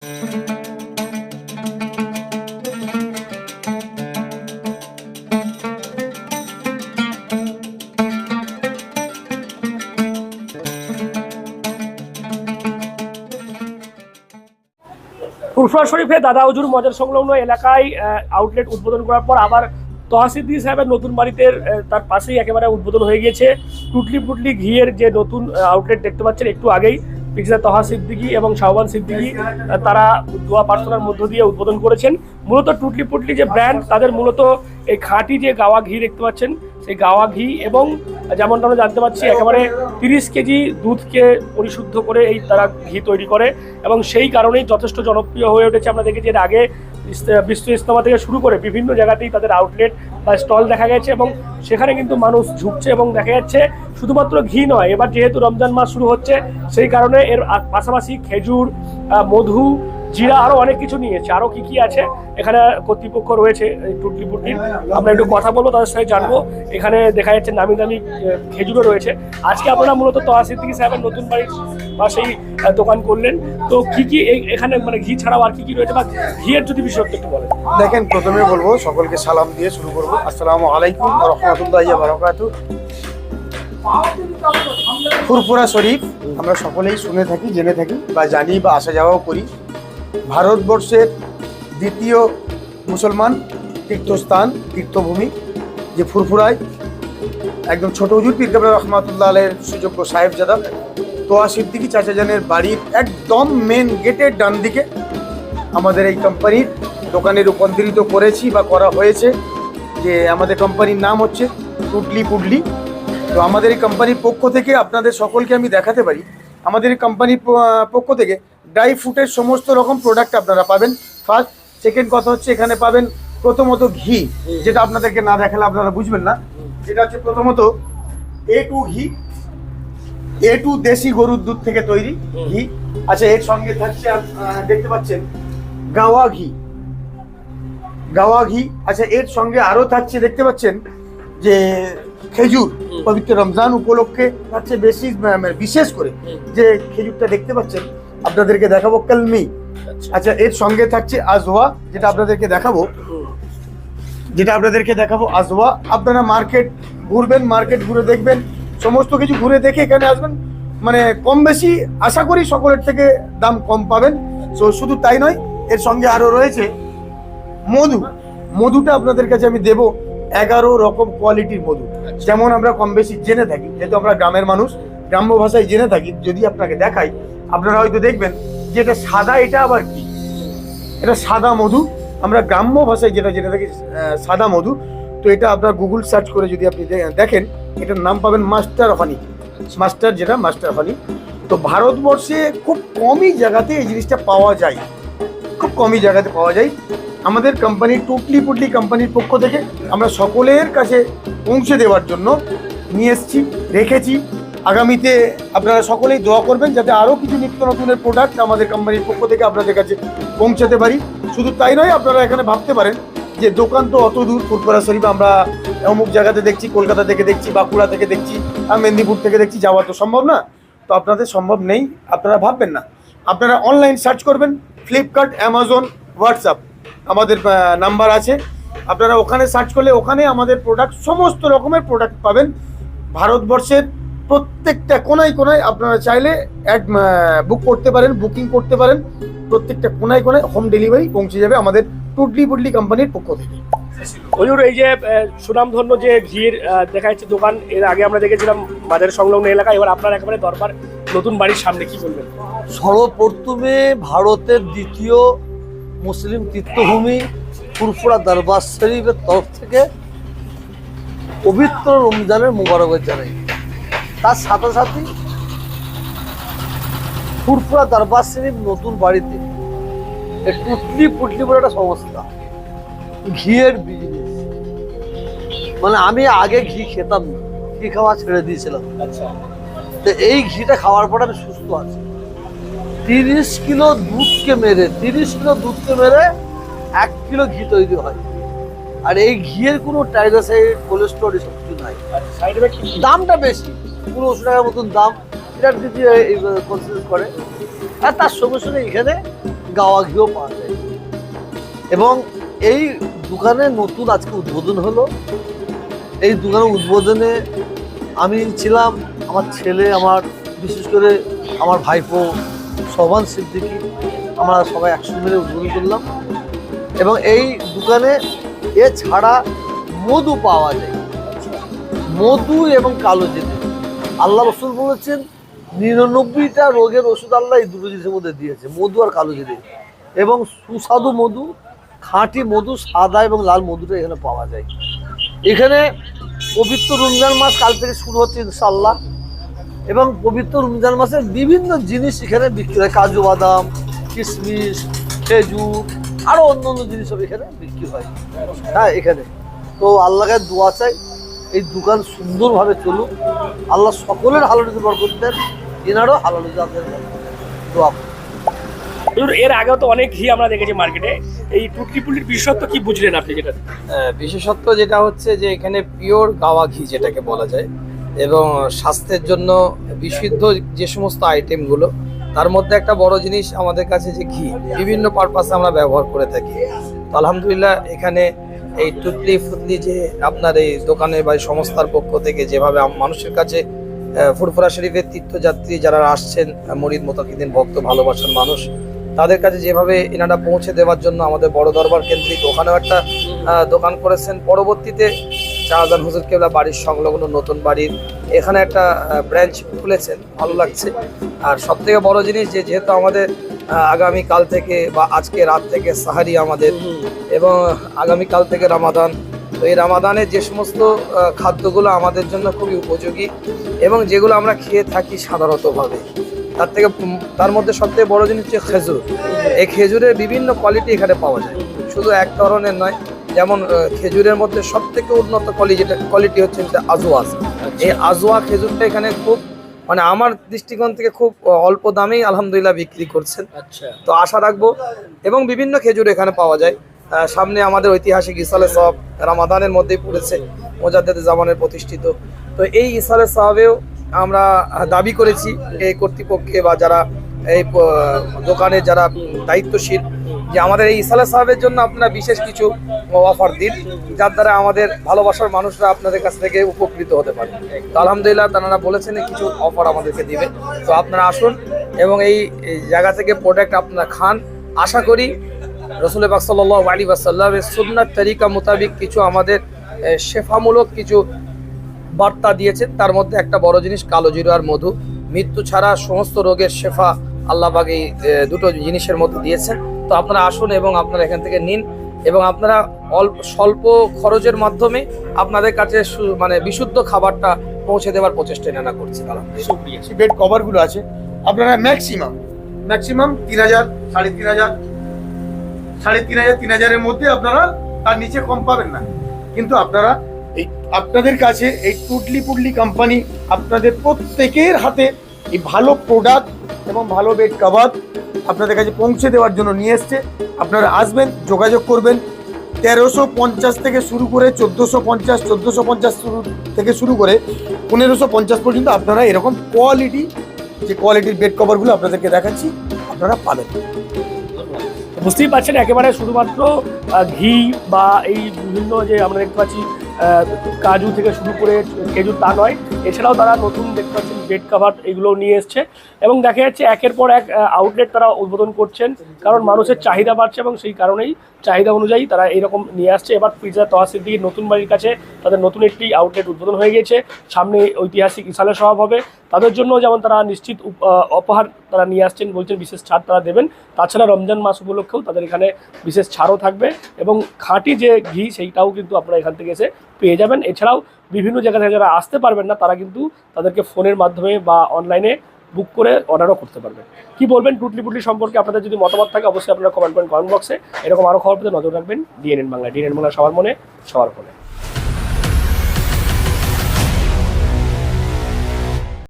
ফুরফুরা শরীফে দাদা হুজুর মজার সংলগ্ন এলাকায় আউটলেট উদ্বোধন করার পর আবার তহা সিদ্দিকী সাহেবের নতুন বাড়িতে তার পাশেই একেবারে উদ্বোধন হয়ে গিয়েছে টুটলি পুটলি ঘিয়ের যে নতুন আউটলেট দেখতে পাচ্ছেন একটু আগেই পিছনে তহা সিদ্দিকী এবং শাহবান সিদ্দিকী তারা দোয়া প্রার্থনার মধ্য দিয়ে উদ্বোধন করেছেন। মূলত টুটলি পুটলি যে ব্র্যান্ড তাদের মূলত এই খাঁটি যে গাওয়া ঘি দেখতে পাচ্ছেন সেই গাওয়া ঘি এবং যেমনটা আমরা জানতে পারছি একেবারে 30 কেজি দুধকে পরিশুদ্ধ করে এই তারা ঘি তৈরি করে এবং সেই কারণেই যথেষ্ট জনপ্রিয় হয়ে উঠেছে। আমরা দেখেছি এর আগে বিশ্ব ইজতেমা থেকে শুরু করে বিভিন্ন জায়গাতেই তাদের আউটলেট বা স্টল দেখা গেছে এবং সেখানে কিন্তু মানুষ ঝুঁকছে এবং দেখা যাচ্ছে শুধুমাত্র ঘি নয়, এবার যেহেতু রমজান মাস শুরু হচ্ছে সেই কারণে এর পাশাপাশি খেজুর, মধু, জিরা আরও অনেক কিছু নিয়েছে। আরও কি কি আছে এখানে কর্তৃপক্ষ রয়েছে এই টুটলি পুটলির, আমরা একটু কথা বলবো তাদের সাথে জানবো। এখানে দেখা যাচ্ছে নামি দামি খেজুরও রয়েছে। আজকে আপনারা মূলত তহা সিদ্দিকী সাহেবের নতুন বাড়ির পাশেই দোকান করলেন, তো কি কি এখানে মানে ঘি ছাড়াও আর কি কি রয়েছে বা ঘিয়ের যদি বিষয়টা একটু বলেন। দেখেন, প্রথমে বলবো সকলকে সালাম দিয়ে শুরু করবো। আসসালামু আলাইকুম ওয়া রাহমাতুল্লাহি ওয়া বারাকাতুহু। ফুরফুরা শরীফ আমরা সকলেই শুনে থাকি, জেনে থাকি বা জানি বা আসা যাওয়াও করি। ভারতবর্ষের দ্বিতীয় মুসলমান তীর্থস্থান, তীর্থভূমি যে ফুরফুরায় একদম ছোট হুজুর পীর কাবলা রহমাতুল্লাহ আলাইহির সুযোগ্য সাহেবজাদা তহা সিদ্দিকী চাচাজানের বাড়ির একদম মেন গেটের ডান দিকে আমাদের এই কোম্পানির দোকানে রূপান্তরিত করেছি বা করা হয়েছে। যে আমাদের কোম্পানির নাম হচ্ছে টুটলি পুটলি। তো আমাদের এই কোম্পানির পক্ষ থেকে আপনাদের সকলকে আমি দেখাতে পারি, আমাদের এই কোম্পানির পক্ষ থেকে ড্রাই ফ্রুটের সমস্ত রকম প্রোডাক্ট আপনারা পাবেন। ফার্স্ট, সেকেন্ড কথা হচ্ছে এখানে পাবেন প্রথমত ঘি, যেটা আপনাদেরকে না দেখালে আপনারা বুঝবেন না। যেটা হচ্ছে প্রথমত A2 ঘি, A2 দেশি গরুর দুধ থেকে তৈরি ঘি। আচ্ছা, এর সঙ্গে থাকছে দেখতে পাচ্ছেন গাওয়া ঘি, গাওয়া ঘি। আচ্ছা, এর সঙ্গে আরো থাকছে দেখতে পাচ্ছেন যে খেজুর, পবিত্র রমজান উপলক্ষে থাকছে বিশেষ করে যে খেজুরটা দেখতে পাচ্ছেন আপনাদেরকে দেখাবো কলমি। আচ্ছা, এর সঙ্গে থাকছে আজওয়া, যেটা আপনাদেরকে দেখাবো আজওয়া। আপনারা মার্কেট ঘুরবেন, মার্কেট ঘুরে দেখবেন, সমস্ত কিছু ঘুরে দেখে এখানে আসবেন, মানে কম বেশি আশা করি সকলের থেকে দাম কম পাবেন। তো শুধু তাই নয়, এর সঙ্গে আরো রয়েছে মধু। মধুটা আপনাদের কাছে আমি দেবো 11 রকম কোয়ালিটির মধু, যেমন আমরা কম বেশি জেনে থাকি, যেহেতু আমরা গ্রামের মানুষ, গ্রাম্য ভাষায় জেনে থাকি। যদি আপনাকে দেখাই আপনারা হয়তো দেখবেন যে এটা সাদা, এটা আবার কি, এটা সাদা মধু। আমরা গ্রাম্য ভাষায় যেটা জেনে থাকি সাদা মধু। তো এটা আপনার গুগল সার্চ করে যদি আপনি দেখেন, এটার নাম পাবেন মাস্টার হানি, মাস্টার হানি। তো ভারতবর্ষে খুব কমই জায়গাতে এই জিনিসটা পাওয়া যায়, খুব কমই জায়গাতে পাওয়া যায়। আমাদের কোম্পানি টুটলি পুটলি কোম্পানির পক্ষ থেকে আমরা সকলের কাছে পৌঁছে দেওয়ার জন্য নিয়ে এসেছি, রেখেছি। আগামীতে আপনারা সকলেই দোয়া করবেন যাতে আরও কিছু নিত্য নতুনের প্রোডাক্ট আমাদের কোম্পানির পক্ষ থেকে আপনাদের কাছে পৌঁছাতে পারি। শুধু তাই নয়, আপনারা এখানে ভাবতে পারেন যে দোকান তো অত দূর, ফুরফুরা শরীফ আমরা অমুক জায়গাতে দেখছি, কলকাতা থেকে দেখছি, বাঁকুড়া থেকে দেখছি, আর মেদিনীপুর থেকে দেখছি, যাওয়া তো সম্ভব না। তো আপনাদের সম্ভব নেই, আপনারা ভাববেন না। আপনারা অনলাইন সার্চ করবেন, ফ্লিপকার্ট, অ্যামাজন, হোয়াটসঅ্যাপ আমাদের নাম্বার আছে। আপনারা ওখানে সার্চ করলে ওখানে আমাদের প্রোডাক্ট, সমস্ত রকমের প্রোডাক্ট পাবেন। ভারতবর্ষের প্রত্যেকটা কোনায় কোনায় আপনারা চাইলে বুক করতে পারেন, বুকিং করতে পারেন। প্রত্যেকটা কোনায় কোনায় হোম ডেলিভারি পৌঁছে যাবে আমাদের টুটলি পুটলি কোম্পানির পক্ষ থেকে। হুজুর, এই যে সুনামধন্য যে ঘির দেখা যাচ্ছে দোকান, এর আগে আমরা দেখেছিলাম বাজার সংলগ্ন এলাকায়, এবার আপনার একেবারে দরবার নতুন বাড়ির সামনে, কি বলবেন? সর্বপ্রথমে ভারতের দ্বিতীয় মুসলিম তীর্থভূমি ফুরফুরা দরবার শরীফের তরফ থেকে পবিত্র রমজানের মোবারকবাদ জানাই। তার সাথে সাথে ফুরফুরা দরবার শরীফ নতুন বাড়িতে টুটলি পুটলি বলে একটা সংস্থা, ঘিয়ের বিজনেস। মানে আমি আগে ঘি খেতাম না, ঘি খাওয়া ছেড়ে দিয়েছিলাম। আচ্ছা, তো এই ঘিটা খাওয়ার পর আমি সুস্থ আছি। 30 কিলো দুধকে মেরে 1 কিলো ঘি তৈরি হয়। আর এই ঘিয়ের কোনো ট্রাইগ্লিসারাইড, কোলেস্ট্রল এসব কিছু নাই। দামটা বেশি, 1500 টাকার মতন দাম, এটা দিদি কনসিডার করে। আর তার সঙ্গে সঙ্গে এখানে গাওয়া ঘিও পাওয়া যায়। এবং এই দোকানে নতুন আজকে উদ্বোধন হলো। এই দোকানের উদ্বোধনে আমি ছিলাম, আমার ছেলে, আমার বিশেষ করে আমার ভাইপো সোহান সিদ্দিকী, আমরা সবাই একসঙ্গে মিলে উদ্বোধন করলাম। এবং এই দোকানে এছাড়া মধু পাওয়া যায়, মধু এবং কালো জিরে। আল্লাহ রসুল বলেছেন 99টা রোগের ওষুধ আল্লাহ এই দুটো জিনিসের মধ্যে দিয়েছে, মধু আর কালো জিরে। এবং সুস্বাদু মধু, খাঁটি মধু, সাদা এবং লাল মধুটা এখানে পাওয়া যায়। এখানে পবিত্র রমজান মাস কাল থেকে শুরু হচ্ছে ইনশাআল্লাহ। এবং পবিত্র রমজান মাসের বিভিন্ন জিনিস এখানে বিক্রি হয়, কাজু বাদাম, কিশমিশ, খেজুর, আরো অন্য অন্য জিনিস সব এখানে বিক্রি হয়। হ্যাঁ, এখানে তো আল্লাহকে দোয়া চাই এই দোকান সুন্দরভাবে চলুক, আল্লাহ সকলের হালালুজি বরকত দেন, এনারও হালালুজি আপনাদের দোয়া করি। এর আগেও তো অনেক ঘি আমরা দেখেছি মার্কেটে, এই টুটলি পুটলির বিশেষত্ব কি বুঝলেন আপনি? যেটা বিশেষত্ব যেটা হচ্ছে যে এখানে পিওর গাওয়া ঘি যেটাকে বলা যায়, এবং স্বাস্থ্যের জন্য বিশুদ্ধ যে সমস্ত আইটেমগুলো, তার মধ্যে একটা বড় জিনিস আমাদের কাছে যে ঘি বিভিন্ন পারপাসে আমরা ব্যবহার করে থাকি। তো আলহামদুলিল্লাহ এখানে এই টুটলি ফুটলি যে আপনার এই দোকানে বা সংস্থার পক্ষ থেকে যেভাবে মানুষের কাছে ফুরফুরা শরীফের তীর্থযাত্রী যারা আসছেন, মুরিদ মুতাকিদিন ভক্ত ভালোবাসার মানুষ, তাদের কাছে যেভাবে এনারা পৌঁছে দেওয়ার জন্য আমাদের বড় দরবার কেন্দ্রিক ওখানেও একটা দোকান করেছেন। পরবর্তীতে শাহজাহান হুজুর কেবলা বাড়ির সংলগ্ন নতুন বাড়ির এখানে একটা ব্রাঞ্চ খুলেছেন, ভালো লাগছে। আর সব থেকে বড় জিনিস যেহেতু আমাদের আগামী কাল থেকে বা আজকে রাত থেকে সাহারি আমাদের, এবং আগামী কাল থেকে রামাদান, তো এই রামাদানের যে সমস্ত খাদ্যগুলো আমাদের জন্য খুবই উপযোগী এবং যেগুলো আমরা খেয়ে থাকি সাধারণতভাবে, তার মধ্যে সবথেকে বড় জিনিস হচ্ছে খেজুর। এই খেজুরের বিভিন্ন কোয়ালিটি এখানে পাওয়া যায়, শুধু এক ধরনের নয়। যেমন খেজুরের মধ্যে সব থেকে উন্নত কোয়ালিটি হচ্ছে আজওয়াজ। এই আজওয়া খেজুরটা এখানে খুব মানে আমার দৃষ্টিকোণ থেকে খুব অল্প দামেই আলহামদুলিল্লাহ বিক্রি করছেন। আচ্ছা, তো আশা রাখবো। এবং বিভিন্ন খেজুর এখানে পাওয়া যায়। সামনে আমাদের ঐতিহাসিক ইসালে সাহাব রামাদানের মধ্যেই পড়েছে, মোজাদ্দেদ জামানের প্রতিষ্ঠিত। তো এই ইসালে সাহাবেও আমরা দাবি করেছি এই কর্তৃপক্ষে বা যারা এই দোকানে যারা দায়িত্বশীল, যে আমাদের এই ইসালে সাহাবের জন্য আপনারা বিশেষ কিছু অফার দিন, যার দ্বারা আমাদের ভালোবাসার মানুষরা আপনাদের কাছ থেকে উপকৃত হতে পারে। তো আলহামদুলিল্লাহ তারা বলেছেন কিছু অফার আমাদেরকে দিবে। তো আপনারা আসুন এবং এই জায়গা থেকে প্রোডাক্ট আপনারা খান। আশা করি রাসূল পাক সাল্লাল্লাহু আলাইহি ওয়াসাল্লামের সুন্নাত তরিকা মোতাবেক কিছু আমাদের শেফামূলক কিছু বার্তা দিয়েছেন। তার মধ্যে একটা বড় জিনিস কালো জিরা আর মধু, মৃত্যু ছাড়া সমস্ত রোগের শেফা আল্লাহ পাক এই দুটো জিনিসের মধ্যে দিয়েছেন। তো আপনারা আসুন এবং আপনারা এখান থেকে নিন এবং আপনারা স্বল্প খরচের মাধ্যমে আপনাদের কাছে মানে বিশুদ্ধ খাবারটা পৌঁছে দেওয়ার প্রচেষ্টা নেওয়া করছি। আলহামদুলিল্লাহ। বেড কভারগুলো আছে আপনারা ম্যাক্সিমাম 3000, 3500, 3500, 3000-এর মধ্যে আপনারা তার নিচে কম পাবেন না। কিন্তু আপনারা এই আপনাদের কাছে এই টুটলি পুটলি কোম্পানি আপনাদের প্রত্যেকের হাতে এই ভালো প্রোডাক্ট এবং ভালো বেড কভার আপনাদের কাছে পৌঁছে দেওয়ার জন্য নিয়ে এসছে। আপনারা আসবেন, যোগাযোগ করবেন। 1350 থেকে শুরু করে 1450, 1450 থেকে শুরু করে 1550 পর্যন্ত আপনারা এরকম যে কোয়ালিটির বেড কভারগুলো আপনাদেরকে দেখাচ্ছি আপনারা পাবেন। বুঝতেই পারছেন একেবারে শুধুমাত্র ঘি বা এই বিভিন্ন যে আমরা দেখতে পাচ্ছি কাজু থেকে শুরু করে খেজুর তা নয়, এছাড়াও তারা নতুন দেখতে পাচ্ছেন বেড কাভার এগুলো নিয়ে এসছে এবং দেখা যাচ্ছে একের পর এক আউটলেট তারা উদ্বোধন করছেন, কারণ মানুষের চাহিদা বাড়ছে এবং সেই কারণেই চাহিদা অনুযায়ী তারা এরকম নিয়ে আসছে। এবার পিৎজা তহাসিদ্দিকীর নতুন বাড়ির কাছে তাদের নতুন একটি আউটলেট উদ্বোধন হয়ে গিয়েছে, সামনে ঐতিহাসিক ইসালে সভা হবে, তাদের জন্য যেমন তারা নিশ্চিত উপহার তারা নিয়ে আসছেন, বলছেন বিশেষ ছাড় তারা দেবেন। তাছাড়া রমজান মাস উপলক্ষেও তাদের এখানে বিশেষ ছাড়ও থাকবে এবং খাঁটি যে ঘি সেইটাও কিন্তু আপনারা এখান থেকে এসে পেয়ে যাবেন। এছাড়াও বিভিন্ন জায়গা থেকে যারা আসতে পারবেন না তারা কিন্তু তাদেরকে ফোনের মাধ্যমে বা অনলাইনে বুক করে অর্ডারও করতে পারবেন। কি বলবেন টুটলি পুটলি সম্পর্কে আপনাদের যদি মতামত থাকে অবশ্যই আপনারা কমেন্ট করেন কমেন্ট বক্সে। এরকম আরও খবর পেতে নজর রাখবেন ডিএনএন বাংলা। ডিএনএন বাংলা সবার মনে সবার ফোনে।